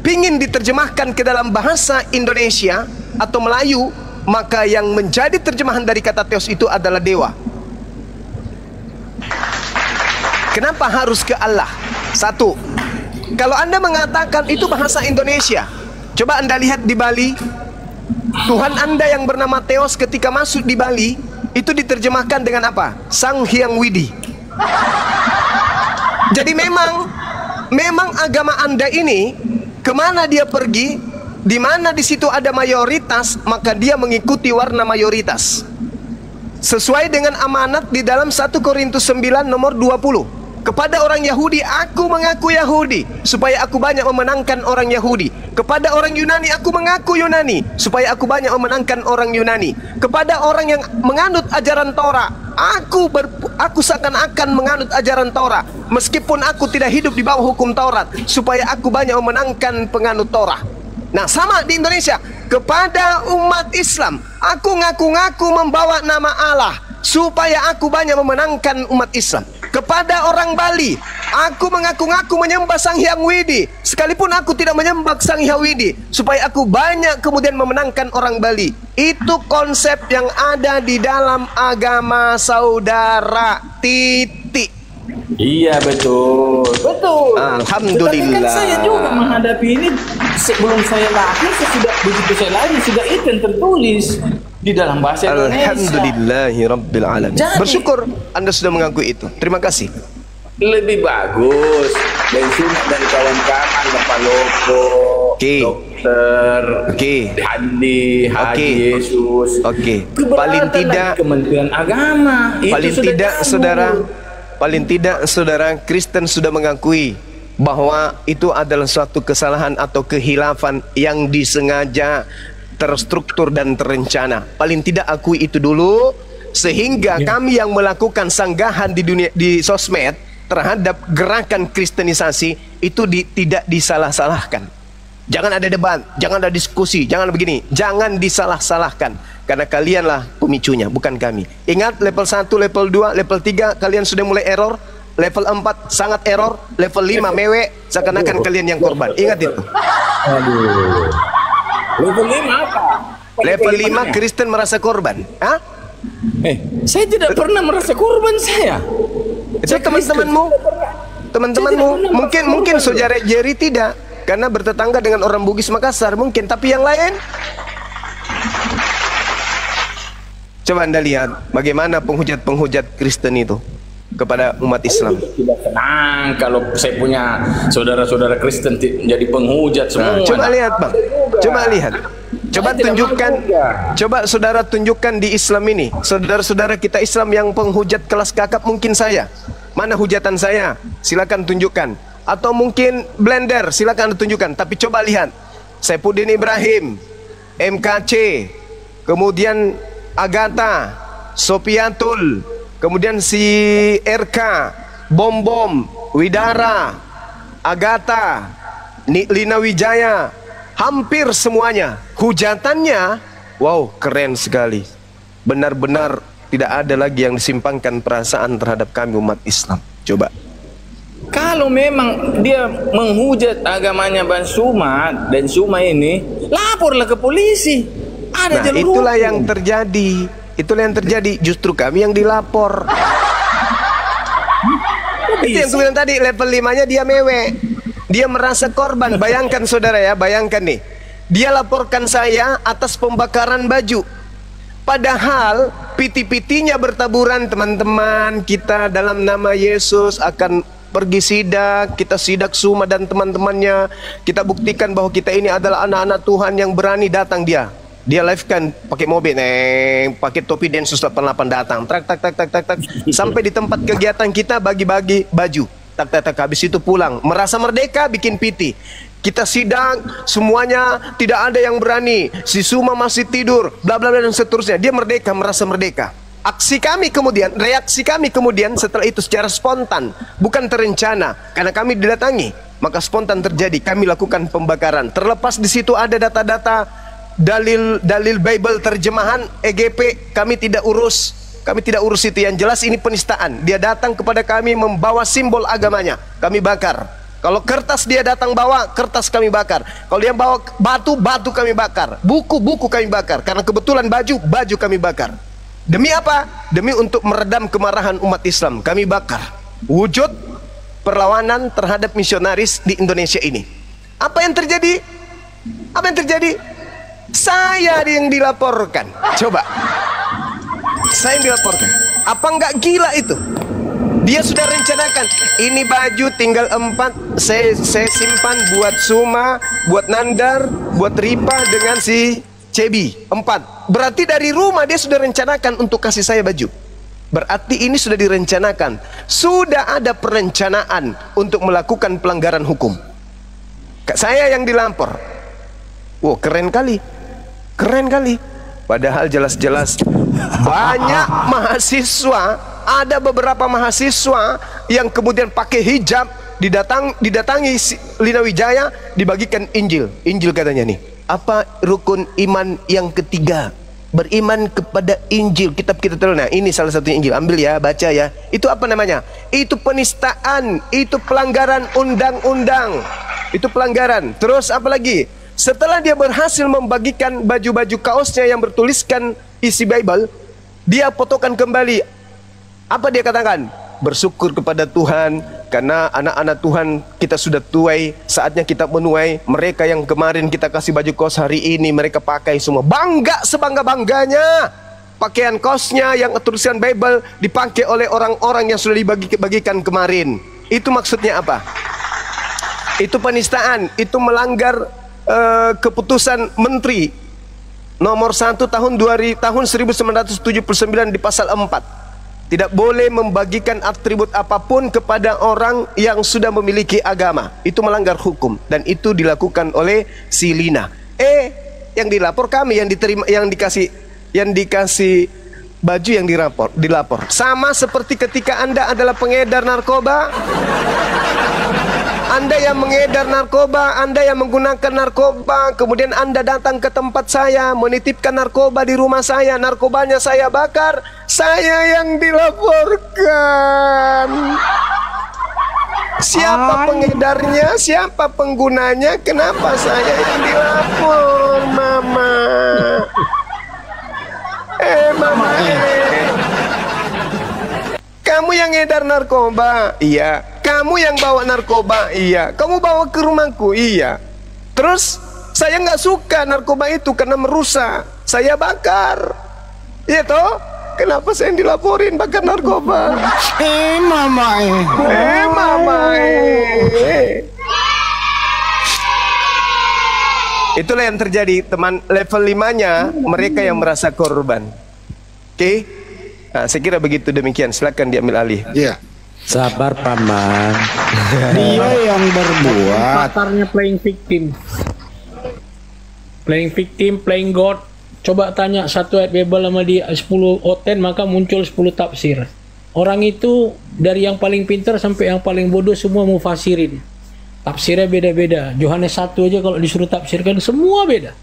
Pingin diterjemahkan ke dalam bahasa Indonesia atau Melayu, maka yang menjadi terjemahan dari kata Theos itu adalah dewa. Kenapa harus ke Allah? Satu, kalau Anda mengatakan itu bahasa Indonesia, coba Anda lihat di Bali, Tuhan Anda yang bernama Theos ketika masuk di Bali itu diterjemahkan dengan apa? Sang Hyang Widi. Jadi memang agama Anda ini kemana dia pergi, di mana di situ ada mayoritas, maka dia mengikuti warna mayoritas. Sesuai dengan amanat di dalam 1 Korintus 9 nomor 20. Kepada orang Yahudi, aku mengaku Yahudi supaya aku banyak memenangkan orang Yahudi. Kepada orang Yunani, aku mengaku Yunani supaya aku banyak memenangkan orang Yunani. Kepada orang yang menganut ajaran Torah, aku seakan-akan menganut ajaran Torah, meskipun aku tidak hidup di bawah hukum Taurat, supaya aku banyak memenangkan penganut Torah. Nah, sama di Indonesia. Kepada umat Islam, aku ngaku-ngaku membawa nama Allah supaya aku banyak memenangkan umat Islam. Kepada orang Bali, aku mengaku-ngaku menyembah Sang Hyang Widi, sekalipun aku tidak menyembah Sang Hyang Widi, supaya aku banyak kemudian memenangkan orang Bali. Itu konsep yang ada di dalam agama saudara. Titik. Iya, betul. Alhamdulillah. Kan saya juga menghadapi ini sebelum saya lahir, begitu saya lahir sudah itu yang tertulis di dalam bahasa Indonesia. Alhamdulillahirabbil alamin. Bersyukur Anda sudah mengakui itu. Terima kasih. Lebih bagus dari kawan-kawan Bapak Loko, dokter, Handi, Haji Yesus. Paling tidak Kementerian Agama. Paling tidak saudara Kristen sudah mengakui bahwa itu adalah suatu kesalahan atau kehilafan yang disengaja, terstruktur dan terencana. Paling tidak akui itu dulu, sehingga kami yang melakukan sanggahan di dunia, di sosmed terhadap gerakan kristenisasi itu tidak disalah-salahkan. Jangan ada debat, jangan ada diskusi, jangan begini, jangan disalah-salahkan, karena kalianlah pemicunya, bukan kami. Ingat, level 1, level 2, level 3 kalian sudah mulai error, level 4 sangat error, level 5 mewek, seakan-akan kalian yang korban. Ingat itu. Level 5 apa? Level 5 Kristen merasa korban. Hah? Saya tidak pernah merasa korban saya. Itu teman-temanmu mungkin saudara Jerry tidak, karena bertetangga dengan orang Bugis Makassar mungkin, tapi yang lain. Coba Anda lihat bagaimana penghujat-penghujat Kristen itu kepada umat Islam. Tidak tenang kalau saya punya saudara-saudara Kristen jadi penghujat semua. Coba lihat, Bang. Coba lihat. Coba tunjukkan. Coba saudara tunjukkan di Islam ini, saudara-saudara kita Islam yang penghujat kelas kakap mungkin saya. Mana hujatan saya? Silakan tunjukkan. atau mungkin blender, silakan ditunjukkan. Tapi coba lihat, Saifuddin Ibrahim, MKC, kemudian Agatha, Sopiatul, kemudian si RK, Bom, Widara, Agatha, Lina Wijaya, hampir semuanya hujatannya, wow, keren sekali. Benar-benar tidak ada lagi yang disimpangkan perasaan terhadap kami umat Islam. Coba. Kalau memang dia menghujat agamanya Bang Suma dan Suma ini, laporlah ke polisi. Ada Nah, jalur itulah hukum. yang terjadi. Itulah yang terjadi. Justru kami yang dilapor. Itu yang kemudian tadi level 5-nya dia mewek. Dia merasa korban. Bayangkan saudara ya, bayangkan nih. Dia laporkan saya atas pembakaran baju. Padahal piti-pitinya bertaburan, teman-teman. Kita dalam nama Yesus akan pergi sidak, kita sidak Suma dan teman-temannya. Kita buktikan bahwa kita ini adalah anak-anak Tuhan yang berani. Datang dia live kan pakai mobil, pakai topi Densus 88 datang, tak sampai di tempat kegiatan kita bagi-bagi baju, tak habis itu pulang, merasa merdeka, bikin piti. Kita sidang, semuanya tidak ada yang berani. Si Suma masih tidur, bla bla bla dan seterusnya. Dia merdeka, merasa merdeka. Reaksi kami kemudian setelah itu secara spontan, bukan terencana, karena kami didatangi, maka spontan terjadi. Kami lakukan pembakaran. Terlepas di situ ada data-data dalil Bible terjemahan EGP, kami tidak urus. Kami tidak urus itu. Yang jelas ini penistaan. Dia datang kepada kami membawa simbol agamanya, kami bakar. Kalau kertas dia datang bawa, kertas kami bakar. Kalau dia bawa batu kami bakar. Buku kami bakar. Karena kebetulan baju kami bakar. Demi apa? Demi untuk meredam kemarahan umat Islam. Kami bakar. Wujud perlawanan terhadap misionaris di Indonesia ini. Apa yang terjadi? Saya yang dilaporkan. Coba. Saya yang dilaporkan. Apa enggak gila itu? Dia sudah rencanakan, ini baju tinggal 4 saya simpan buat Suma, buat Nandar, buat Ripa dengan si Cebi 4. Berarti dari rumah dia sudah rencanakan untuk kasih saya baju. Berarti ini sudah direncanakan. Sudah ada perencanaan untuk melakukan pelanggaran hukum. Saya yang dilampor. Wow, keren kali. Padahal jelas-jelas banyak mahasiswa. Ada beberapa mahasiswa yang kemudian pakai hijab, didatangi Lina Wijaya, dibagikan Injil. Injil katanya nih, apa rukun iman yang ketiga? Beriman kepada Injil, kitab kita terus. Nah, ini salah satu Injil. Ambil ya, baca ya. Itu apa namanya? Itu penistaan, itu pelanggaran undang-undang. Itu pelanggaran. Terus apa lagi? Setelah dia berhasil membagikan baju-baju kaosnya yang bertuliskan isi Bible, dia fotokan kembali. Apa dia katakan? Bersyukur kepada Tuhan karena anak-anak Tuhan kita sudah tuai, saatnya kita menuai. Mereka yang kemarin kita kasih baju kaos, hari ini mereka pakai semua. Bangga sebangga-bangganya. Pakaian kaosnya yang tulisan Bible dipakai oleh orang-orang yang sudah dibagikan kemarin. Itu maksudnya apa? Itu penistaan, itu melanggar keputusan Menteri nomor 1 tahun 1979 di pasal 4. Tidak boleh membagikan atribut apapun kepada orang yang sudah memiliki agama. Itu melanggar hukum dan itu dilakukan oleh si Lina. Yang dilapor kami, yang diterima, yang dikasih baju yang dilapor. Sama seperti ketika Anda adalah pengedar narkoba. Anda yang mengedar narkoba, Anda yang menggunakan narkoba, kemudian Anda datang ke tempat saya, menitipkan narkoba di rumah saya, narkobanya saya bakar, saya yang dilaporkan. Siapa pengedarnya, siapa penggunanya, kenapa saya yang dilapor, Mama? Mama, kamu yang ngedar narkoba? Iya. Kamu yang bawa narkoba? Iya. Kamu bawa ke rumahku? Iya. Terus saya nggak suka narkoba itu karena merusak, saya bakar. Iya toh? Kenapa saya yang dilaporin bakar narkoba? Mama. Itulah yang terjadi, teman. Level 5-nya mereka yang merasa korban. Oke? Nah, saya kira begitu, demikian. Silakan diambil alih. Iya. Sabar paman. Dia yang berbuat. Pakarnya playing victim. Playing victim, playing God. Coba tanya satu ayat Bible sama dia 10 oten, maka muncul 10 tafsir. Orang itu dari yang paling pintar sampai yang paling bodoh semua mufasirin. Tafsirnya beda-beda. Yohanes 1 aja kalau disuruh tafsirkan semua beda.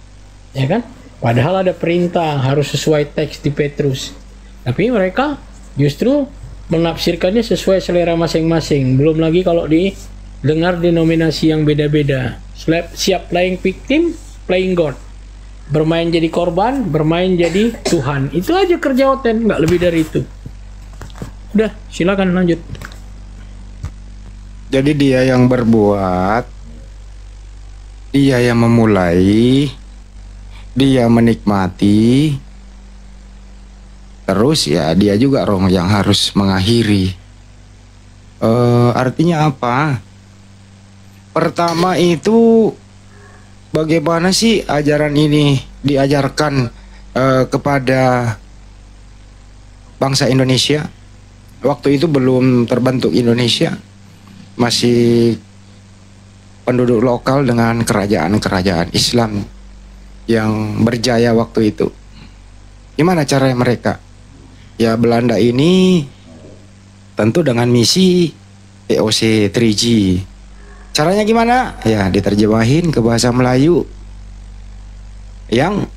Ya kan? Padahal ada perintah harus sesuai teks di Petrus. Tapi mereka justru menafsirkannya sesuai selera masing-masing. Belum lagi kalau didengar denominasi yang beda-beda. Siap playing victim, playing God. Bermain jadi korban, bermain jadi Tuhan. Itu aja kerja oten, nggak lebih dari itu. Udah, silakan lanjut. Jadi dia yang berbuat, dia yang memulai, dia menikmati, terus ya dia juga roh yang harus mengakhiri. Artinya apa? Pertama itu bagaimana sih ajaran ini diajarkan kepada bangsa Indonesia? Waktu itu belum terbentuk Indonesia, masih penduduk lokal dengan kerajaan-kerajaan Islam yang berjaya waktu itu. Gimana caranya mereka? Ya Belanda ini tentu dengan misi POC 3G. Caranya gimana? Ya diterjemahin ke bahasa Melayu. Yang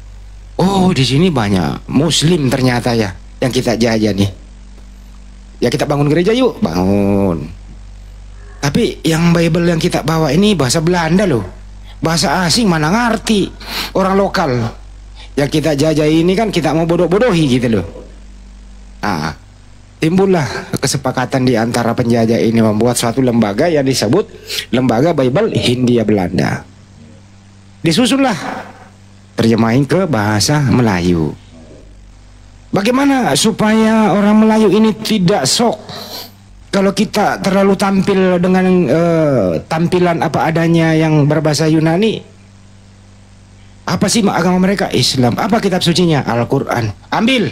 di sini banyak Muslim ternyata ya yang kita jajah nih. Ya kita bangun gereja yuk, bangun. Tapi yang Bible yang kita bawa ini bahasa Belanda loh. Bahasa asing mana ngerti. Orang lokal yang kita jajah ini kan kita mau bodoh-bodohi gitu loh. Nah, timbullah kesepakatan di antara penjajah ini membuat suatu lembaga yang disebut Lembaga Bible Hindia Belanda. Disusunlah terjemahin ke bahasa Melayu. Bagaimana supaya orang Melayu ini tidak sok kalau kita terlalu tampil dengan tampilan apa adanya yang berbahasa Yunani? Apa sih agama mereka? Islam. Apa kitab sucinya? Al-Quran. Ambil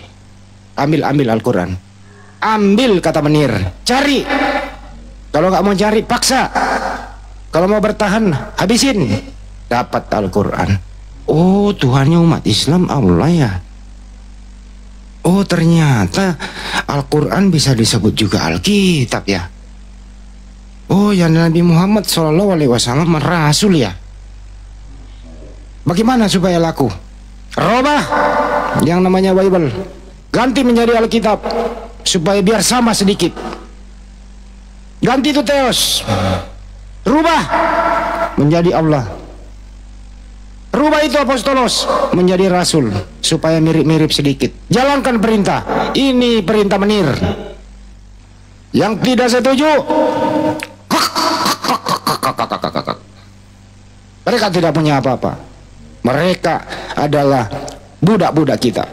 Al-Quran. Ambil kata menir. Cari. Kalau nggak mau cari, paksa. Kalau mau bertahan, habisin. Dapat Al-Quran. Oh, Tuhannya umat Islam Allah ya. Oh, ternyata Al-Quran bisa disebut juga Alkitab ya. Oh, yang Nabi Muhammad SAW Rasul ya. Bagaimana supaya laku? Robah yang namanya Bible, ganti menjadi Alkitab supaya biar sama sedikit. Ganti itu Theos, rubah menjadi Allah. Rubah itu Apostolos menjadi Rasul supaya mirip-mirip sedikit. Jalankan perintah. Ini perintah menir. Yang tidak setuju, mereka tidak punya apa-apa. Mereka adalah budak-budak kita.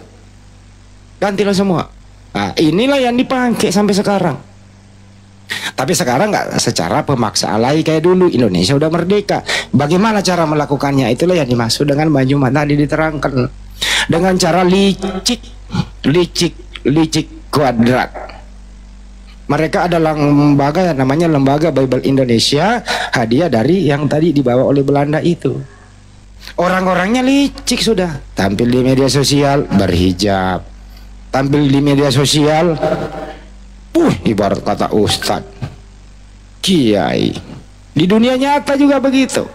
Gantilah semua. Nah, inilah yang dipakai sampai sekarang. Tapi sekarang nggak secara pemaksaan lagi kayak dulu. Indonesia udah merdeka. Bagaimana cara melakukannya? Itulah yang dimaksud dengan Bang Jumat tadi diterangkan. Dengan cara licik kuadrat. Mereka adalah lembaga yang namanya Lembaga Bible Indonesia, hadiah dari yang tadi dibawa oleh Belanda itu. Orang-orangnya licik sudah. Tampil di media sosial berhijab. Tampil di media sosial ibarat kata ustadz, kiai. Di dunia nyata juga begitu.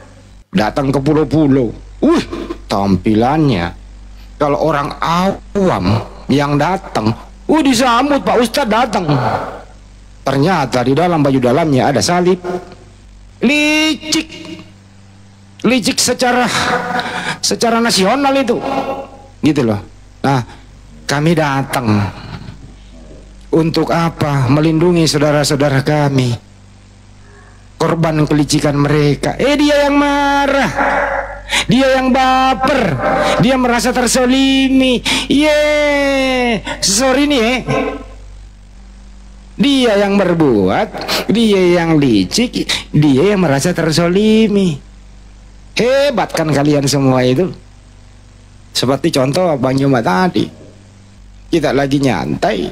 Datang ke pulau-pulau, tampilannya. Kalau orang awam yang datang, disambut Pak Ustadz datang. Ternyata di dalam baju dalamnya ada salib. Licik secara nasional itu, gitu loh. Nah, kami datang untuk apa? Melindungi saudara-saudara kami, korban kelicikan mereka. Dia yang marah, dia yang baper, dia merasa tersolimi. Sorry nih, dia yang berbuat, dia yang licik, dia yang merasa tersolimi. Hebat kan kalian semua itu. Seperti contoh Bang Jumat tadi, kita lagi nyantai,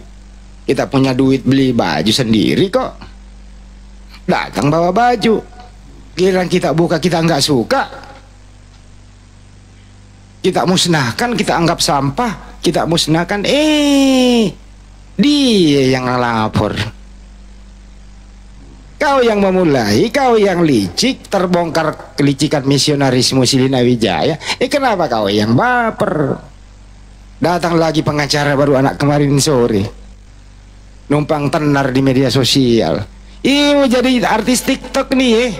kita punya duit beli baju sendiri kok. Datang bawa baju. Giliran kita buka kita nggak suka. Kita musnahkan, kita anggap sampah, kita musnahkan. Dia yang lapor. Kau yang memulai, kau yang licik, terbongkar kelicikan misionaris Muslina Wijaya. Kenapa kau yang baper? Datang lagi pengacara baru anak kemarin sore, numpang tenar di media sosial. Mau jadi artis TikTok nih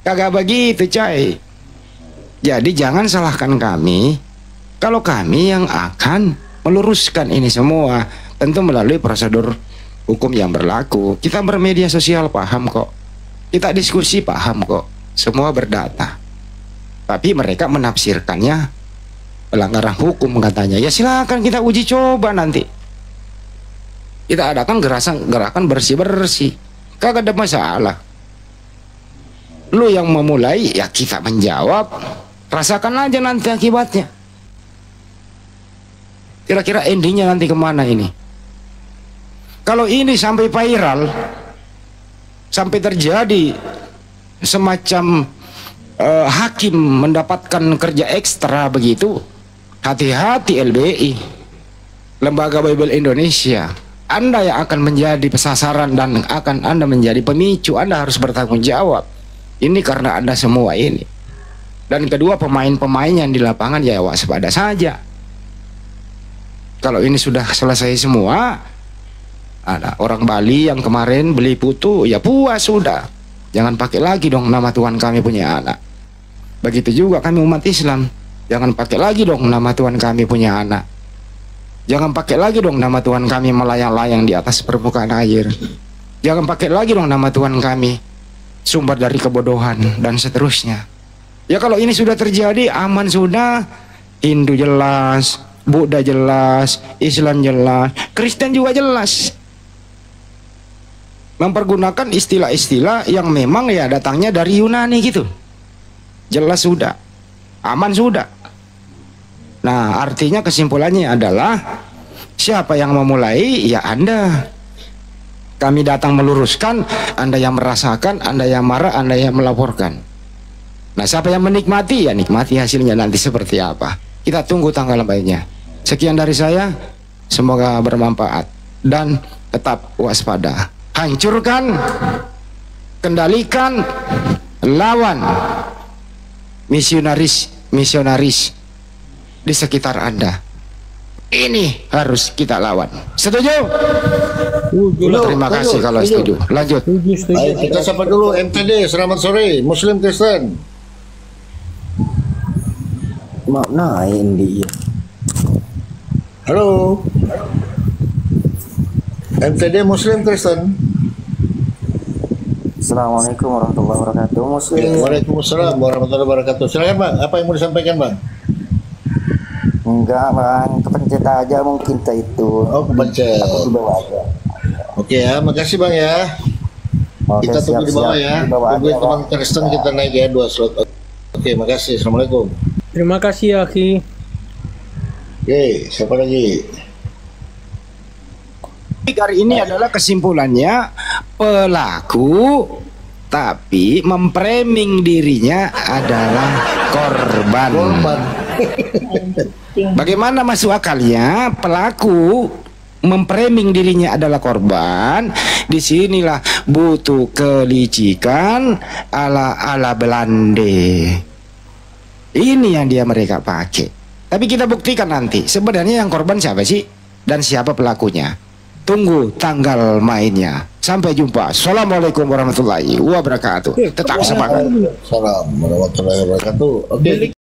Kagak begitu coy. Jadi jangan salahkan kami kalau kami yang akan meluruskan ini semua, tentu melalui prosedur hukum yang berlaku. Kita bermedia sosial paham kok, kita diskusi paham kok, semua berdata. Tapi mereka menafsirkannya pelanggaran hukum katanya. Ya silakan kita uji coba nanti. Kita adakan gerakan bersih-bersih, kagak ada masalah. Lu yang memulai, ya kita menjawab. Rasakan aja nanti akibatnya. Kira-kira endingnya nanti kemana ini? Kalau ini sampai viral, sampai terjadi semacam hakim mendapatkan kerja ekstra begitu, hati-hati LBI, Lembaga Bible Indonesia. Anda yang akan menjadi sasaran dan akan Anda menjadi pemicu. Anda harus bertanggung jawab. Ini karena Anda semua ini. Dan kedua, pemain-pemain yang di lapangan ya waspada saja. Kalau ini sudah selesai semua, ada orang Bali yang kemarin beli putu, ya puas sudah. Jangan pakai lagi dong nama Tuhan kami punya anak. Begitu juga kami umat Islam. Jangan pakai lagi dong nama Tuhan kami punya anak. Jangan pakai lagi dong nama Tuhan kami melayang-layang di atas permukaan air. Jangan pakai lagi dong nama Tuhan kami sumber dari kebodohan dan seterusnya. Ya kalau ini sudah terjadi, aman sudah. Hindu jelas, Buddha jelas, Islam jelas, Kristen juga jelas. Mempergunakan istilah-istilah yang memang ya datangnya dari Yunani gitu. Jelas sudah, aman sudah. Nah, artinya kesimpulannya adalah siapa yang memulai, ya Anda. Kami datang meluruskan, Anda yang merasakan, Anda yang marah, Anda yang melaporkan. Nah, siapa yang menikmati, ya nikmati hasilnya nanti seperti apa. Kita tunggu tanggal mainnya. Sekian dari saya, semoga bermanfaat dan tetap waspada. Hancurkan, kendalikan, lawan misionaris di sekitar Anda. Ini harus kita lawan. Setuju? Terima kasih kalau setuju. Lanjut. Baik, kita sapa dulu MTD. Selamat sore, Muslim Kristen. Maaf naik dia. Halo. MTD Muslim Kristen. Assalamualaikum warahmatullahi wabarakatuh. Muslim. Ya, waalaikumsalam warahmatullahi wabarakatuh. Silakan Bang, apa yang mau disampaikan Bang? Enggak Bang, kepencet aja mungkin itu. Oh, kepencet. Oke ya, makasih Bang ya. Oke, kita tunggu di bawah ya. Tunggu teman Kristen kita naik ya 2 slot. Oke, makasih. Assalamualaikum. Terima kasih ya Ki. Oke, siapa lagi? Hari ini adalah kesimpulannya pelaku tapi memframing dirinya adalah korban. Bagaimana masuk akalnya pelaku memframing dirinya adalah korban? Disinilah butuh kelicikan ala Belanda. Ini yang mereka pakai. Tapi kita buktikan nanti sebenarnya yang korban siapa sih dan siapa pelakunya. Tunggu tanggal mainnya. Sampai jumpa. Assalamualaikum warahmatullahi wabarakatuh. Tetap semangat. Assalamualaikum warahmatullahi wabarakatuh. Oke.